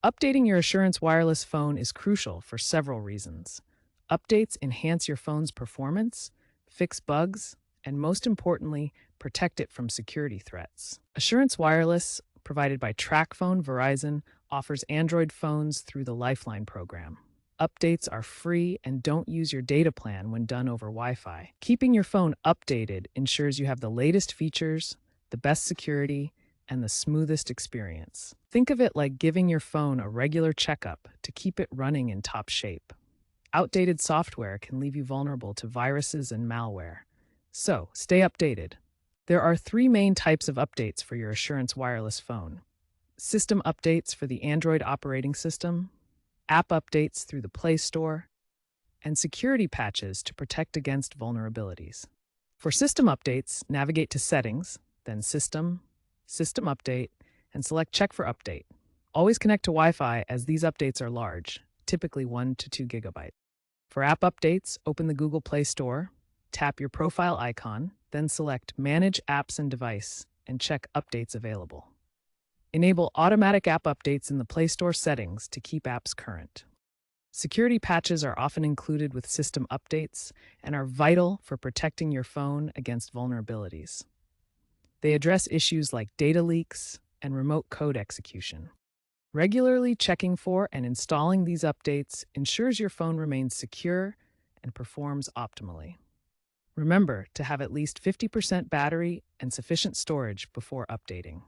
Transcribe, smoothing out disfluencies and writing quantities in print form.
Updating your Assurance wireless phone is crucial for several reasons. Updates enhance your phone's performance, fix bugs, and most importantly, protect it from security threats. Assurance Wireless, provided by TracFone Verizon, offers Android phones through the Lifeline program. Updates are free and don't use your data plan when done over Wi Fi. Keeping your phone updated ensures you have the latest features, the best security, and the smoothest experience. Think of it like giving your phone a regular checkup to keep it running in top shape. Outdated software can leave you vulnerable to viruses and malware. So, stay updated. There are three main types of updates for your Assurance wireless phone: system updates for the Android operating system, app updates through the Play Store, and security patches to protect against vulnerabilities. For system updates, navigate to Settings, then System, System Update, and select Check for Update. Always connect to Wi-Fi as these updates are large, typically 1 to 2 gigabytes. For app updates, open the Google Play Store, tap your profile icon, then select Manage Apps and Device, and check Updates Available. Enable automatic app updates in the Play Store settings to keep apps current. Security patches are often included with system updates and are vital for protecting your phone against vulnerabilities. They address issues like data leaks and remote code execution. Regularly checking for and installing these updates ensures your phone remains secure and performs optimally. Remember to have at least 50% battery and sufficient storage before updating.